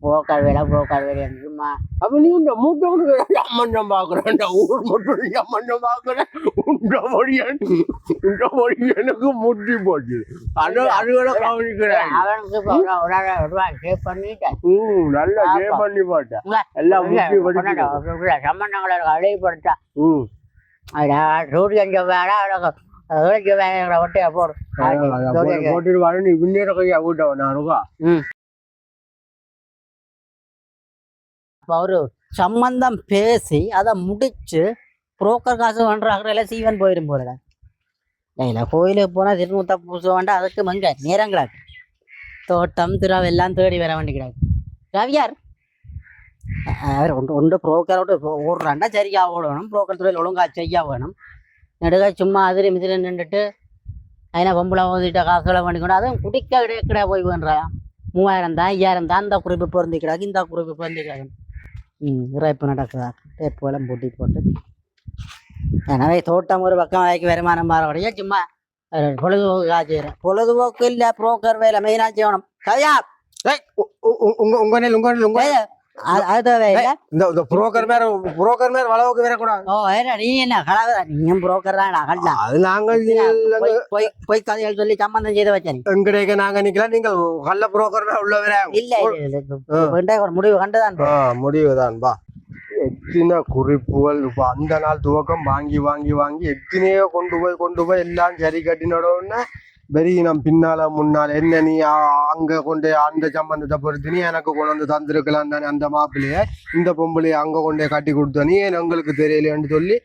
Broker வேலை சும்மா. அப்ப நீ இந்த மூட்டை அம்மன் பாக்குறேன் ஊர் மட்டும் அம்மன் பாக்குறேன் இந்த மொழி எனக்கு முட்டி போச்சு அதுகளை கவனிக்கிறேன் அவனுக்கு சேவ் பண்ணிட்டேன். நல்லா சேவ் பண்ணி போட்டேன் எல்லாம் சம்பந்தங்களை அழைப்படுத்தா சூரியன் வேலை ஒட்டையா போட்டுட்டு வர நீ பின்னேற கையா கூட்டவன் நான் இருக்கா. ஒரு சம்பந்தம் பேசி அதை முடிச்சு புரோக்கர் காசு பண்றாங்க சீவன் போயிடும் போல. இல்லை கோயிலுக்கு போனால் திருநூத்தா பூச வேண்டாம், அதுக்கு மங்க நேரங்களாக்கு தோட்டம் திராவ எல்லாம் தேடி வர வேண்டிக்கிறாங்க. ரவியார் அவர் ஒன்று புரோக்கரோட ஓடுறாண்டா சரியா ஓடணும், புரோக்கர் தொழில் ஒழுங்கா செய்யா வேணும். நடுக சும்மா அதிரி மிதிரி நின்றுட்டு அதில் பொம்பளை ஓதிட்ட காசுகளை பண்ணிக்கணும். அதுவும் குடிக்க கிடையா போய் வேண்டாம். 3000 தான் 5000 தான் இந்த குறிப்பு பொருந்திக்கிறாங்க, இந்த குறிப்பு பொருந்திக்கிறாங்க. இறைப்பு நடக்குதா டேப்பு எல்லாம் பூட்டி போட்டு. எனவே தோட்டம் ஒரு பக்கம் வாய்க்கு வருமானம் மாறபடியா சும்மா பொழுதுபோக்கு காய்ச்சிக்கிறேன். பொழுதுபோக்கு இல்லை புரோக்கர் வேலை மெயினாக செய்யணும். கதையா புரோக்கர் மேல வளவுக்கு வரக்கூடாது. நீ என்ன கலவர நீயும் புரோக்கர் தான். அது நாங்கள் போய் கதைகள் சொல்லி சம்பந்தம் செய்து வச்சேன். எங்கடைக்க நாங்க நிக்கலாம், நீங்கள் கள்ள புரோக்கர் உள்ள வர இல்ல ஒரு முடிவு கண்டுதான் முடிவுதான் பா. எத்தனை குறிப்புகள் இப்ப அந்த நாள் துவக்கம் வாங்கி வாங்கி வாங்கி எத்தனையோ கொண்டு போய் எல்லாம் சரி கட்டினோடனே பெரிய நம் பின்னால முன்னால என்ன நீ அங்க கொண்டு அந்த சம்பந்தத்தை பொறுத்து நீ எனக்கு கொண்டு வந்து தந்திருக்கலாம் தானே, அந்த மாப்பிள்ளைய இந்த பொம்பளைய அங்க கொண்டே கட்டி கொடுத்த நீ எனக்கு தெரியலையான்னு சொல்லி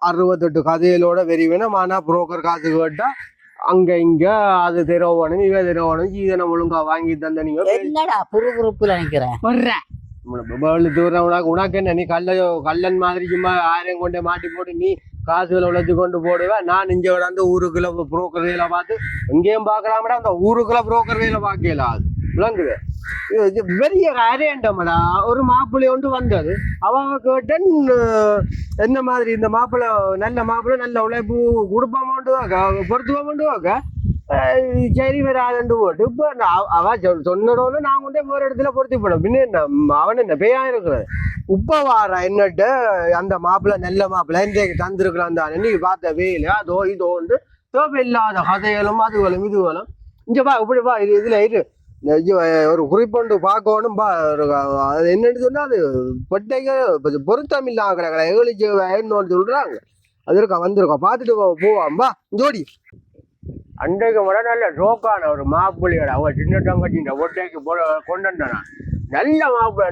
68 கதைகளோட வெறிவேணும். ஆனா புரோக்கர் காசு கேட்டா அங்க இங்க அது தெரவணும் இவ தெரவணும் இதனை ஒழுங்கா வாங்கி தந்த நீங்க என்னடா புறுப்புல நினைக்கிறேன். உனக்கு என்ன நீ கல்லன் மாதிரி சும்மா ஆயிரம் கொண்டே மாட்டி போட்டு நீ காசுகளை உழைச்சி கொண்டு போடுவேன். நான் இங்க வந்து ஊருக்குள்ள புரோக்கர் வேலை பார்த்து எங்கேயும் பார்க்கலாமடா, அந்த ஊருக்குள்ள புரோக்கர் வேலை பார்க்கல. அது விளங்குது பெரிய அரேண்டமடா. ஒரு மாப்பிள்ளை ஒன்று வந்தது, அவங்க கேட்டேன் என்ன மாதிரி இந்த மாப்பிள்ளை நல்ல உழைப்பு கொடுப்பாமண்டு பொருத்துவாமண்டு சரி வராதுண்டு போட்டு இப்போ அவ சொன்னோட நான் கொண்டே ஒரு இடத்துல பொருத்தி போனேன். பின்ன என்ன அவன் என்ன பேயா இருக்கிறது உப்ப வார என்னட்டு அந்த மாப்பிள்ளை நல்ல மாப்பிள்ளை இன்றைக்கு தந்திருக்கிறான் தானே நீ பார்த்த வெயில் அதோ இதோண்டு தேவை இல்லாத கதைகளும் அதுகளும் இதுகளும் இங்கப்பா இப்படிப்பா இதுல ஒரு குறிப்பொண்டு பார்க்கணும் பா. அது என்னன்னு சொன்னா அது பொட்டைக்கு பொருத்தம் இல்லாம ஏழிச்சு வயன்னு சொல்றாங்க. அது வந்திருக்கோம் பார்த்துட்டு போவாம்பா ஜோடி. அன்றைக்கு விட நல்ல ரோக்கான ஒரு மாப்பிள்ளையோட அவ சின்ன தங்கச்சி இந்த ஒட்டைக்கு கொண்டு நல்ல மாப்பிள்ளை.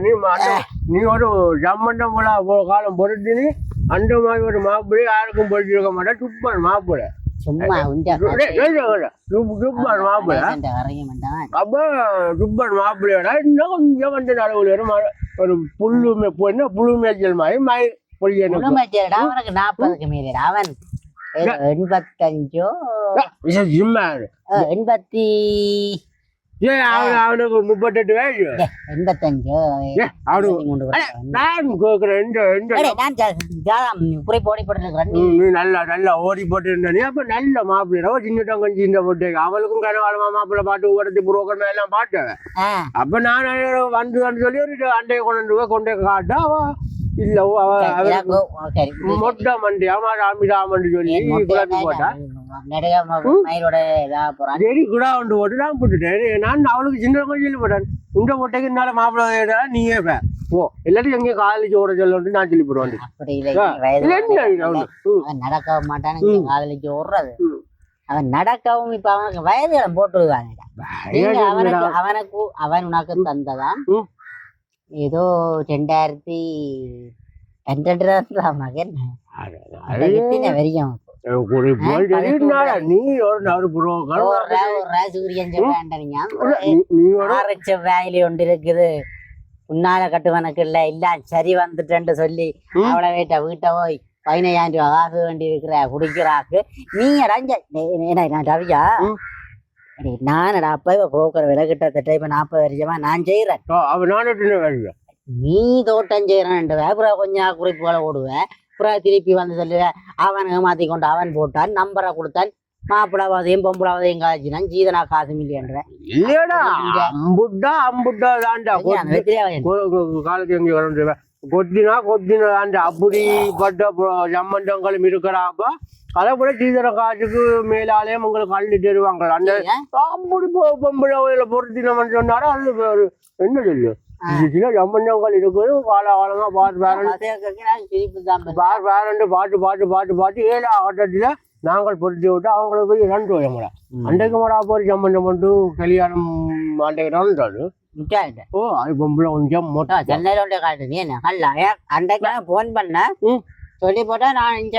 நீ ஒரு சம்பந்தம் காலம் பொறுத்து நீ அந்த மாதிரி ஒரு மாப்பிள்ளை யாருக்கும் பொறுத்திருக்க மாட்டேன். துப்பான் மாப்பிள்ளை அப்ப துப்பான் மாப்பிள்ளையோட இன்னும் கொஞ்சம் வந்து அளவுல ஒரு புல்லுமே போயின்னா புழு மேய்ச்சல் மாதிரி மயில் அவனுக்கு 40க்கு மேல அவன் 85 அவனுக்கு 38 வயசு நல்லா ஓடி போட்டு அப்ப நல்ல மாப்பிள்ளை சின்ன தங்கச்சி இந்த போட்டு அவளுக்கும் கனவாளமா மாப்பிள்ளை பாட்டு ஓடத்து புரோக்கர் எல்லாம் பாட்டேன். அப்ப நான் வந்து சொல்லி ஒரு அண்டையை கொண்டே காட்ட அவ இல்ல மொட்டை மண்டி அமிதாமண்டி சொல்லி போட்டா சரி குடா கொண்டு போட்டு நான் போட்டுட்டேன். நான் அவளுக்கு சின்ன கொஞ்சம் போட்டேன் இந்த மொட்டைக்கு என்னால மாப்பிள்ளை நீயே போ எல்லாத்தையும் எங்க காலேஜ் ஓட சொல்ல நான் சொல்லி போடுவேன். நடக்க மாட்டானு காலேஜ் ஓடுறது அவன் நடக்கவும் இப்ப அவனுக்கு வயது போட்டுருவாங்க. அவன் உனக்கு தந்ததான் ஏதோ 2000 மகன் வரைக்கும் செவ்வாயில ஒன்று இருக்குது உன்னால கட்டுவனக்கு இல்ல சரி வந்துட்டேன்னு சொல்லி அவளை வீட்டை போய் 15,000 ரூபாய் காசு வேண்டி இருக்கிற குடிக்கிறாக்கு நீங்க ரவியா நானடா அப்ப புரோக்கர் விலை கிட்டத்தட்ட இப்ப 40 வருஷமா நான் செய்யறேன். நீ தோட்டம் செய்யறேன் அப்புறம் கொஞ்சம் குறிப்புகளை ஓடுவேன். அப்புறம் திருப்பி வந்து சொல்லுவேன் அவன் ஏமாத்தி கொண்டு அவன் போட்டான் நம்பரை கொடுத்தான் மாப்பிளாவதையும் பொம்பளாவதையும் காய்ச்சினா ஜீதனா காசு மில்லியன்ற இல்லையடா அம்புட்டா தாண்டா காலத்து எங்க வர கொத்தினா அப்படிப்பட்ட சம்பந்தங்களும் இருக்கிறாப்ப அதை கூட சீதன காசுக்கு மேலாலேயும் உங்களுக்கு அள்ளி தருவாங்க அந்த அப்படி பொம்பளை பொருத்தினோம்னு சொன்னாலும் அது என்ன சொல்லு சில சம்பந்தங்கள் இருக்குது காலகாலமா பாட்டு 7 ஆட்டத்துல நாங்கள் பொருத்தி விட்டு அவங்களுக்கு போய் 2 வயமுடா அன்றைக்கு மடா போய் சம்பந்தம் மட்டும் கல்யாணம் அன்றைக்கு ஓ அது பொம்பளை கொஞ்சம் மொட்டா சென்னையில காட்டு நீ என்ன அல்ல அன்றைக்கு போன் பண்ண சொல்லி போட்டா நான் இங்க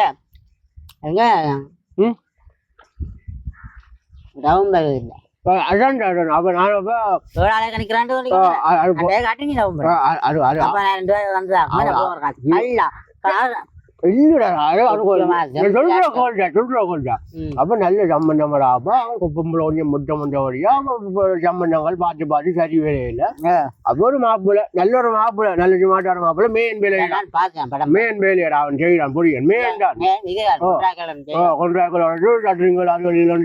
எங்க ரவும்பர் இல்லை அதான் அப்ப நான் கணிக்கிறான் அப்ப நல்ல சம்பந்தம் அப்ப பொம்பளை கொஞ்சம் முட்டை வழியா சம்பந்தங்கள் பார்த்து சரி வேலையில அப்ப ஒரு மாப்பிள்ளை நல்ல ஒரு மாப்பிள்ளை நல்ல மாட்டான மாப்பிள்ளை மேன் வேலையடா அவன் செய்யறான் புரியன் மேன் தான் கொண்டாக்கள்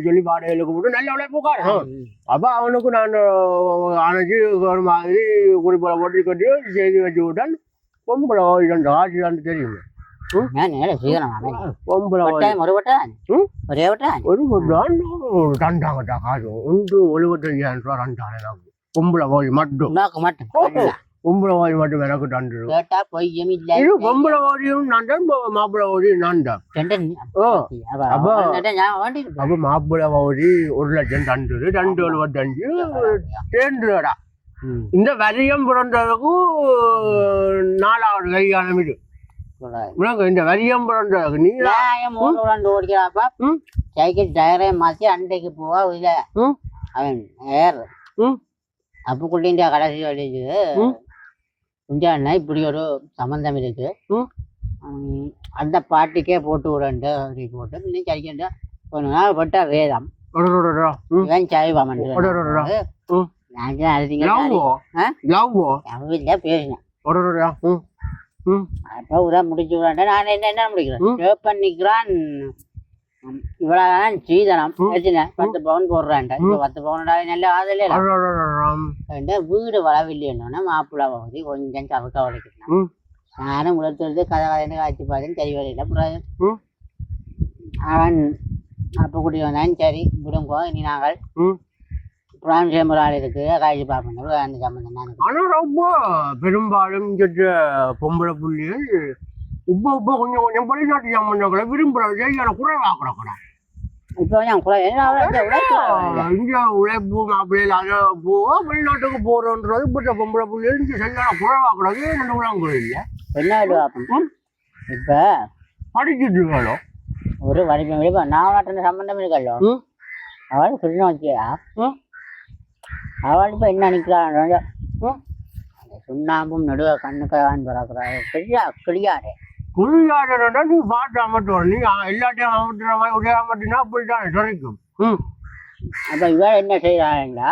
சொல்லி பாடைகளுக்கு போட்டு நல்ல உழைப்பு காரணம் அப்ப அவனுக்கு நான் அணைச்சி ஒரு மாதிரி குறிப்பிட போட்டு கட்டி செய்தி வச்சு விட்டான் பொம்பளை ஆட்சி தான் தெரியும் பொம்பளை வாய் மட்டும் பொம்பளை வாய் மட்டும் எனக்கு தண்டு பொம்பளை வாரியும் நான் தான் மாப்பிள்ளை வாரியும் நான் தான் அப்ப மாப்பிள்ளை வாரி 1 லட்சம் தண்டு 275 தேர்ந்துடா இந்த வரியம் பிறந்ததுக்கு 4வது கல்யாணம் இது இந்த வரியம் பிறந்ததுக்கு நீ ஓடிக்கிறாப்பா சைக்கிள் டயரே மாத்தி அண்டைக்கு போவா இல்ல அவன் ஏர் அப்புக்குள்ள கடைசி வலிக்கு குஞ்சாண்ணா இப்படி ஒரு சம்பந்தம் இருக்கு அந்த பாட்டுக்கே போட்டு விடண்டு அப்படி போட்டு இன்னும் சரிக்கண்டா கொஞ்ச நாள் போட்டா வேதம் சைவம் பேசினேன் அப்ப உதா முடிச்சு விடாண்டா நான் என்ன முடிக்கிறேன் பண்ணிக்கிறான் இவ்வளவுதான் சீதனம் 10 பவுன் போடுறான்டா 10 பவுனடா நல்ல ஆதல வீடு வளவில்லைன்னா மாப்பிள்ளை பகுதி கொஞ்சம் சவக்க உடைக்கணும் நானும் உழைத்து கதை காய்ச்சி பார்த்தேன் சரி வரையில அவன் அப்ப கூட்டி வந்தான் சரி விடுங்கோ இனி நாங்கள் புறான் சேம்பராள் இருக்கு காய்ச்சி பார்க்கணும் அந்த சம்பந்தம் ஆனா ரொம்ப பெரும்பாலும் பொம்பளை புள்ளிகள் உப்ப கொஞ்சம் வெளிநாட்டு சம்பந்தங்களை விரும்புறாங்க குறைவாக்குறக்கூட இப்போ இங்க உழைப்பு மாப்பிள்ளையில போக வெளிநாட்டுக்கு போறோன்றது இப்ப பொம்பளை புள்ளிகள் இங்க சரியான குறைவாக்குறது ரெண்டு உலகம் இல்லை என்ன இப்ப படிச்சுட்டு இருக்காளோ ஒரு வடிவம் நான் சம்பந்தம் இருக்கல்லோ அவள் சொல்லி வச்சியா அவள் இப்ப என்ன நினைக்கிறான் சுண்ணாம்பும் நடுவ கண்ணுக்கான் பிறக்கிறாரு பெரியா கிளியாரே குளியாடா நீ பாட்டு அமர்த்துவோம் நீ எல்லாத்தையும் அமர்த்துற மாதிரி ஒரே அமர்த்தினா அப்படித்தான் கிடைக்கும் அப்ப இவ என்ன செய்யறாங்களா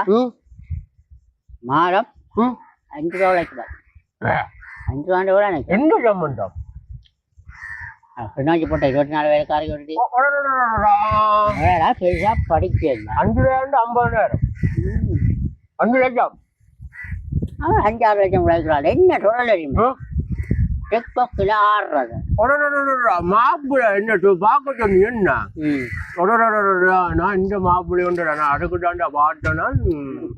மாதம் 5 ரூபா உழைக்கிறார் 5 ரூபா கூட என்ன சம்பந்தம் பின்னாடி போட்ட 24 வேலைக்காரி பெருசா படிக்க 5,000 50,000 5 லட்சம் 5-6 லட்சம் உழைக்கிறாள் என்ன சொல்லல செக்பாக்ஸ்ல ஆடுறது மாப்பிள்ளை என்ன பார்க்க சொன்னி என்ன நான் இந்த மாப்பிள்ளை உண்டு நான் அதுக்குதாண்டா பார்த்தேன்னா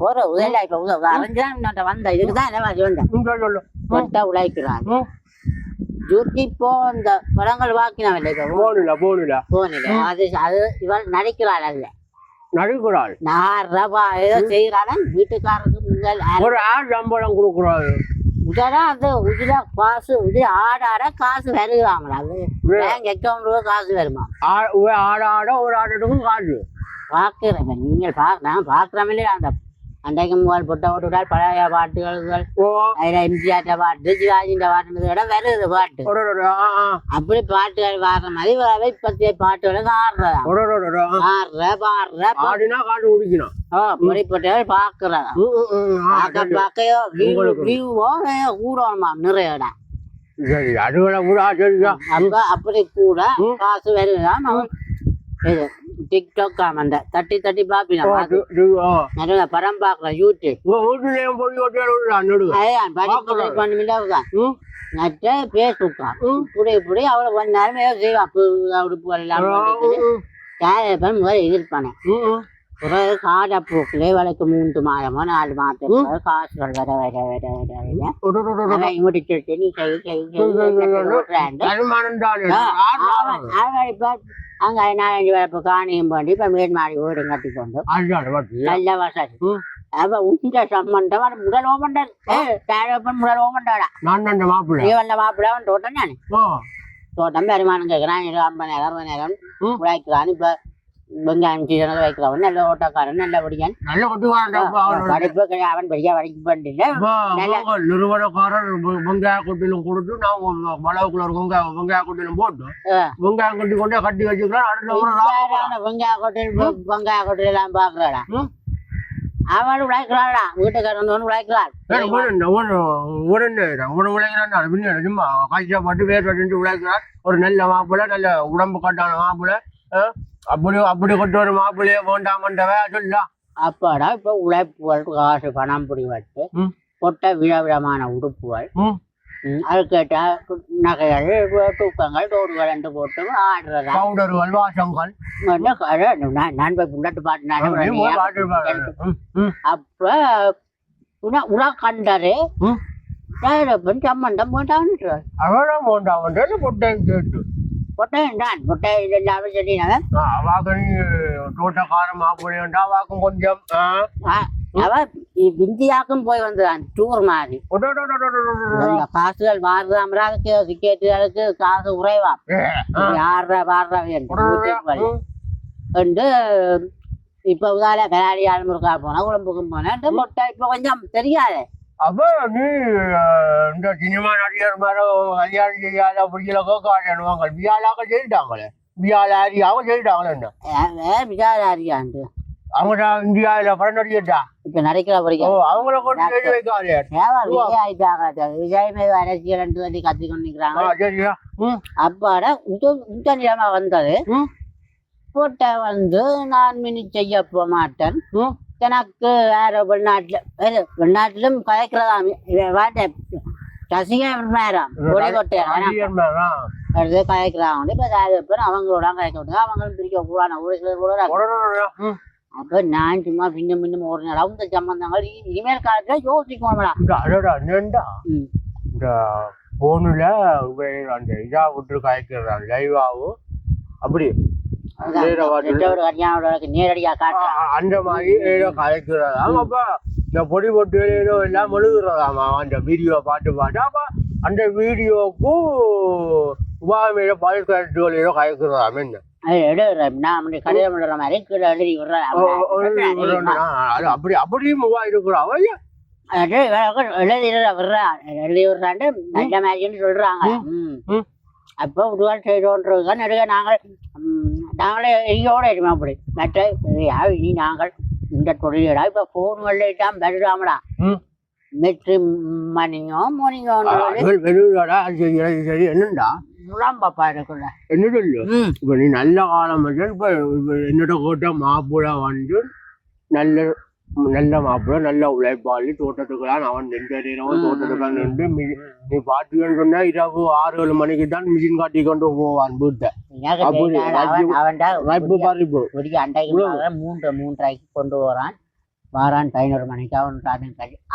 போற உதவியா இப்ப அரைஞ்சா வந்த இதுக்குதான் சொல்லு உழைக்கிறான் இப்போ இந்த படங்கள் வாக்கினவில்லை போனில அது இவள் நடிக்கிறாள் அல்ல நடிக்கிறாள் ஏதோ செய்யறாள் வீட்டுக்காரருக்கு முதல் ஒரு ஆள் சம்பளம் கொடுக்குறாரு இதெல்லாம் அந்த இதுல காசு இது ஆடாட காசு வருவாங்களா அது பேங்க் அக்கௌண்ட் காசு வருமா ஆடாட ஒரு ஆடத்துக்கும் காசு பாக்குறேன் நீங்கள் நான் பாக்குறோமில்லையே அந்த அன்றைக்கு முதல் புட்ட ஓட்டுவிட்டால் பழைய பாட்டுகள் அதுல எம்ஜிஆர் பாட்டு சிவாஜின்ற பாட்டு விட வருது பாட்டு அப்படி பாட்டுகள் வாடுற மாதிரி இப்பத்திய பாட்டுகளுக்கு ஆடுறதா பாடுற பாக்குறதா பார்க்கையோ வியூவோ கூடணுமா நிறைய இடம் அப்ப அப்படி கூட காசு வருதான் டிக்டாக் அந்த தட்டி தட்டி பாப்பினா நிறைய படம் பார்க்கலாம் யூடியூப் நட்ட பேசுக்கான் இப்படி அவளை கொஞ்ச நேரம் ஏதோ செய்வான் உடுப்பு எல்லாம் எதிர்ப்பானே பிறகு காடப்பூக்கிலே வழக்கு 3 மாதமோ 4 மாதம் காசுகள் வர வர வர வர வர முடிச்சுட்டு நீ அங்க 4-5 வரப்பு காணியும் பண்ணி இப்ப மேன்மாடி வீடும் கட்டி கொண்டு நல்ல வசதி அப்ப உண்ட சம்பந்தம் முதல் ஓமண்டாரு முதல் ஓமண்டாடா மாப்பிள்ள அவன் தோட்டம் தானே தோட்டம் வருமானம் கேட்கறான் 50,000 உழைக்கிறான் இப்ப வெங்காயம் சீசனில் வைக்கிறவன் நல்ல ஓட்டக்காரன் நல்ல படிக்கான் படிப்பு அவன் பெரிய படிக்க பண்ணிட்டு நிறுவனக்காரன் வெங்காய கொட்டிலும் கொடுத்து நான் வளவுக்குள்ள வெங்காய கொட்டிலும் போட்டு வெங்காயம் கொட்டி கொண்டே கட்டி வச்சுக்கிறான் வெங்காய கொட்டில் எல்லாம் பாக்குறாடா அவன் உழைக்கிறாடா வீட்டுக்காரன் உழைக்கிறான் உழைக்கிறான் சும்மா கஷ்டப்பட்டு வேர் வச்சு உழைக்கிறான் ஒரு நல்ல மாப்பிள்ளை நல்ல உடம்பு கட்டான மாப்பிள்ளை அப்படி கொண்டு ஒரு மாப்பிள்ளைய வேண்டாமன்றவே சொல்லலாம் அப்பாடா இப்ப உழைப்புகள் காசு பணம் பிடிவட்டு பொட்ட விதவிதமான உடுப்புகள் அதுக்கேட்ட நகைகள் தூக்கங்கள் தோடுகள் என்று போட்டு ஆடுறதா பவுடர்கள் வாசங்கள் நண்பை புள்ளட்டு பாட்டு அப்ப உரா கண்டரே சம்பந்தம் போட்டான்னு அவன் போண்டாமன்ற பொட்டை கேட்டு தோட்டக்காரன் மாப்பிள்ளைண்டா வாக்கும் கொஞ்சம் இந்தியாவுக்கும் போய் வந்தான் டூர் மாதிரி காசுகள் மாறுதாமரா டிக்கெட்டுகளுக்கு காசு குறைவாம் 6 என்று இப்ப உதால கராடி ஆளுமுருக்கா போனா உடம்புக்கும் போனேன் மொட்டை இப்ப கொஞ்சம் தெரியாது அப்ப நீ இந்த சினிமா நடிகர் மேல கல்யாணம் செய்யாத அப்படிங்கிற கோக்காடுவாங்க வியாழாக செய்யிட்டாங்களே வியாழாரியாக செய்யிட்டாங்களே விஜயாரியாண்டு அவங்க இந்தியாவில படம் நடிகர்டா இப்ப நடிக்கிற அவங்கள கொண்டு எழுதி வைக்காதே விஜயமே அரசியல் சொல்லி கத்தி கொண்டிருக்கிறாங்க அப்பாட உச்சநிலமா வந்தது போட்ட வந்து நான் மினி செய்ய போக மாட்டேன் எனக்கு வேற வெளிநாட்டிலும் கலைக்கிறதாம் சசிகா நேரம் அடுத்து கலைக்கிறாங்க இப்ப அவங்களோட கலைக்க விட்டு அவங்களும் பிரிக்க கூடாது ஒரு சிலர் கூட அப்ப நான் சும்மா பின்னும் ஒரு நாள் அவங்க சம்பந்தங்கள் இனிமேல் காலத்துல யோசிக்கணும் இந்த போனுல அந்த இதா விட்டு கலைக்கிறதா லைவாவும் அப்படி நேரடியா அந்த மாதிரி கலைக்கிறதாம் அப்ப இந்த பொடி பொட்டு எல்லாம் எழுதுறதாமா அந்த வீடியோ பாட்டு அப்ப அந்த வீடியோக்கும் உபாமையில பாலிகாட்டுகள் ஏதோ கலைக்கிறதாம் என்ன அப்படி அப்படியும் இருக்கிறான் எழுதி விடுறாண்டு நல்ல மேட்ச்னு சொல்றாங்க அப்போ உருவாள் செய்தோன்றதுக்கு நடுக நாங்களே எரியோட இருமா அப்படி மற்ற இனி நாங்கள் இந்த தொழிலா இப்ப போன்கள்லாம் வருடாமடா மெட்ரி மணியோ மோனியோ சரி என்னண்டா பாப்பா இருக்குல்ல என்ன சொல்லு இப்ப நீ நல்ல காலம் இப்ப என்னோட கோட்டை மாப்பிள்ளை வந்து நல்ல மாப்பிள்ளை நல்ல உழைப்பாளி தோட்டத்துக்குலாம் அவன் நெஞ்சறியவன் தோட்டத்துக்கான் நின்று நீ பாட்டுன்னு சொன்னா இரவு 6-7 மணிக்கு தான் மிஷின் காட்டி கொண்டு போவான் வீட்டை மூன்று 3:30 கொண்டு போறான் வாரான் 11 மணிக்கு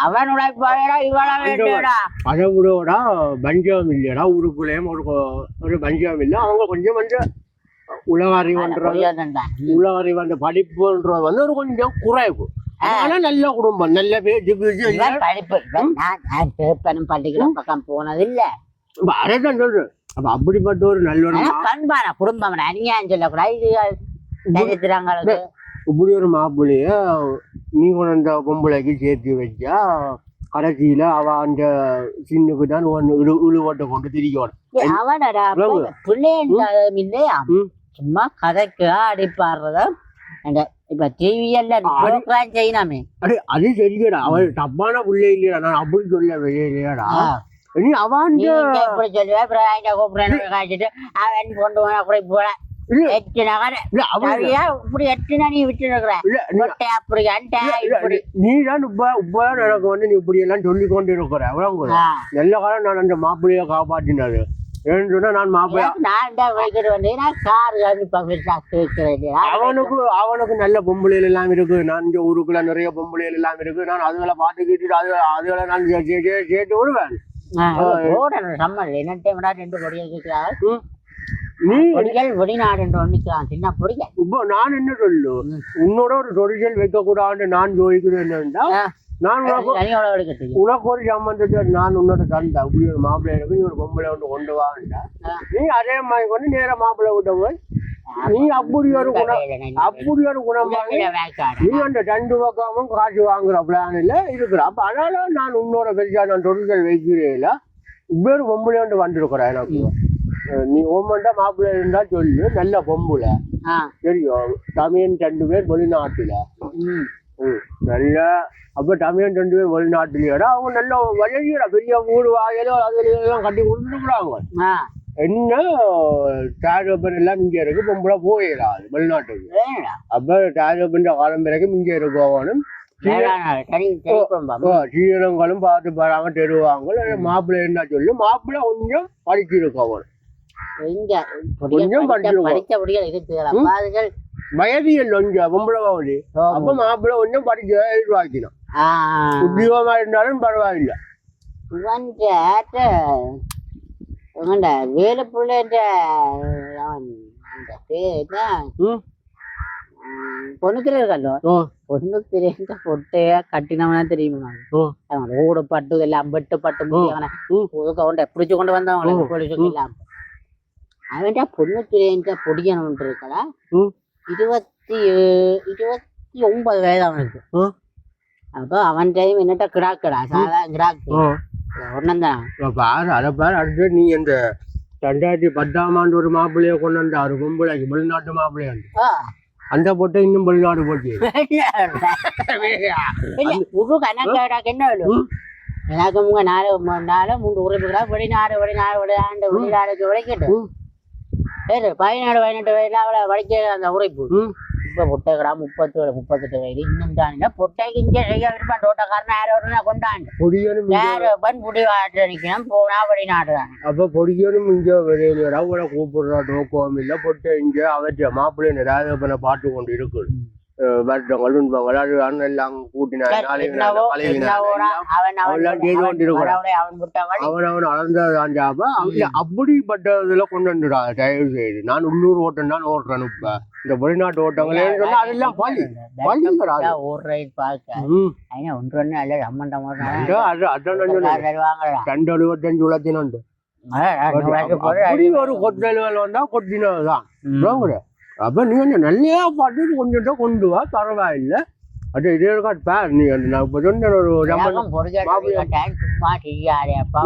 அவன் உழைப்பாளா இவ்வளவு அதை விடோட பஞ்சம் இல்லையடா ஊருக்குள்ளேயும் ஒரு பஞ்சம் இல்லை அவங்க கொஞ்சம் உலக அறிவு அந்த படிப்புன்றது வந்து ஒரு கொஞ்சம் குறைவு ஆனா நல்ல குடும்பம் நல்ல படிப்பு பள்ளிக்கூடம் பக்கம் போனது இல்ல அதான் சொல்றேன் அப்ப அப்படிப்பட்ட ஒரு நல்ல பண்பான குடும்பம் அநியாயம் சொல்லக்கூடாது இப்படி ஒரு மாப்பிள்ளைய நீ கொண்ட பொம்பளைக்கு சேர்த்து வச்சா கடைசியில அவ அந்த சின்னுக்கு தான் இழுவட்டை கொண்டு திரிக்கணும் அவனடா பிள்ளையும் இல்லையா சும்மா கதைக்கு அடிப்பாடுறத இப்ப டிவியல்ல செய்யலாமே அது சரிடா அவள் தப்பான பிள்ளை இல்லையா நான் அப்படி சொல்ல இல்லையாடா நீ அவன் சொல்லுவேன் அவன் கொண்டு போனா கூட போல இல்ல எத்தனை கடை இல்ல அவன் சரியா இப்படி எத்தனை நீ விட்டுருக்குற இல்ல நீ- கொட்டை அப்படி அண்டை இல்ல, இப்படி நீ தான் இப்பதான் எனக்கு வந்து நீ இப்படி எல்லாம் சொல்லி கொண்டு இருக்கிற அவ்வளவு ஆ. நல்ல காலம் நான் அந்த மாப்பிள்ளைய காப்பாற்றினாரு ஏன்னு சொன்னா நான் மாப்பிள்ளை நான் தான் வைக்கிட்டு வந்தேன் கார் வைக்கிறேன் அவனுக்கு நல்ல பொம்பளைகள் எல்லாம் இருக்கு நான் இந்த ஊருக்குள்ள நிறைய பொம்பளைகள் எல்லாம் இருக்கு நான் அதுகளை பார்த்துக்கிட்டு அதுகளை நான் சேர்த்து விடுவேன் போடணும் சம்மன் என்ன 2 பொடிகள் இருக்கிறாங்க நீ பொடிகள் வெளிநாடு ஒன்றுக்கலாம் சின்ன பொடிகள் இப்போ நான் என்ன சொல்லு உன்னோட ஒரு தொழில் வைக்க கூடாதுன்னு நான் யோசிக்கிறேன் என்னன்னா நான் தனியோட எடுக்கிறது உனக்கு ஒரு சம்பந்தத்தை நான் உன்னோட தந்தேன் இப்படி ஒரு மாப்பிள்ளை இருக்கு நீ ஒரு பொம்பளை வந்து கொண்டு வாண்டா நீ அதே மாதிரி கொண்டு நேர மாப்பிள்ளை விட்ட போய் நீ அப்படி ஒரு குணம் வாங்கி நீ அந்த 2 பக்கமும் காசு வாங்குற பிளான்ல இருக்கிற அப்ப அதனால நான் உன்னோட பெருசா நான் தொழில்கள் வைக்கிறேன் இப்படி பொம்பளை வந்து வந்துருக்குறேன் எனக்கு நீ ஓமண்டா மாப்பிள்ளை இருந்தா சொல்லு நல்ல பொம்பளை தெரியும் தமிழன் 2 பேர் வெளிநாட்டுல நல்ல அப்ப தமிழன் 2 பேர் வெளிநாட்டுலயோட அவங்க நல்ல வளர்ச்சியோட பெரிய வீடு வாயிலோ அதுலாம் கட்டி கொடுத்துருக்குறாங்க என்ன தாஜோபன் எல்லாம் இங்க இருக்கு பொம்பளை போயிடாது வெளிநாட்டுக்கு அப்ப தாஜோபன் காலம் பிறகு இங்க இருக்கணும் சீரங்களும் பார்த்து பாராம தெருவாங்க மாப்பிள்ளை இருந்தா சொல்லு மாப்பிள்ளை கொஞ்சம் படிச்சிருக்கவன் கொஞ்சம் படிச்சிருக்கோம் வயதியல் கொஞ்சம் பொம்பளை வாங்கி அப்ப மாப்பிள்ளை கொஞ்சம் படிக்க எதிர்பார்க்கணும் உத்தியோகமா இருந்தாலும் பரவாயில்லை வேலை பிள்ளை பொண்ணுத்திரையோ பொண்ணுத்திரை பொட்டையா கட்டினவனா தெரியுமா ஊட பட்டு எல்லாம் பட்டு பட்டு கொண்ட பிடிச்சு கொண்டு வந்தவங்க எல்லாம் அவன்டா பொண்ணுத்திரைய பொடியணும் இருக்கா 29 வயது அவனுக்கு அப்போ அவன் டைம் என்னட்ட கிடாக்கடா சாதா கிடாக்கு ஒன்னந்தான் பாரு அதை பாரு அடுத்து நீ இந்த 2010ஆம் ஆண்டு ஒரு மாப்பிள்ளைய கொண்டு வந்தாரு பொம்பளைக்கு வெளிநாட்டு மாப்பிள்ளையா அந்த பொட்டை இன்னும் வெளிநாடு போச்சு என்ன எனக்கு உங்க 3 உறுப்பினரா வெளிநாடுக்கு உழைக்கட்டு சரி 17-18 வயதுல அவளை வளைக்க அந்த உழைப்பு இப்ப பொட்டை கிடா 37-38 வயது இன்னும் தானே பொட்டைக்கு இங்கே செய்ய விருப்பம் தோட்டக்காரன் யாரும் கொண்டாண்டு யாரும் புடி வாட்டு நிக்கணும் போனா வெளிநாடு தான் அப்ப பொடியனும் இங்க வெளியில கூப்பிடுறா நோக்கம் இல்ல பொட்டை இங்க அவற்றை மாப்பிள்ளை நிறைய பாட்டு கொண்டு இருக்கு வருடங்கள் துன்பங்கள் அது எல்லாம் அவன் அளந்ததாண்டாப்ப அப்படிப்பட்டதுல கொண்டு வந்துடா தயவு செய்து நான் உள்ளூர் ஓட்டம் தான் ஓட்டுறேன் இப்ப இந்த வெளிநாட்டு ஓட்டங்களே சொன்னா அதெல்லாம் பழி அதான் 275 உலத்தினுண்டு அப்படி ஒரு கொத்தல்கள் வந்தா கொத்தினதுதான் அப்ப நீ கொஞ்சம் நல்லா பாட்டு கொஞ்சம் கொண்டு வா பரவாயில்லை அது இதே பார் நீ நான் இப்ப சொன்ன ஒரு சும்மா செய்யாதே அப்பா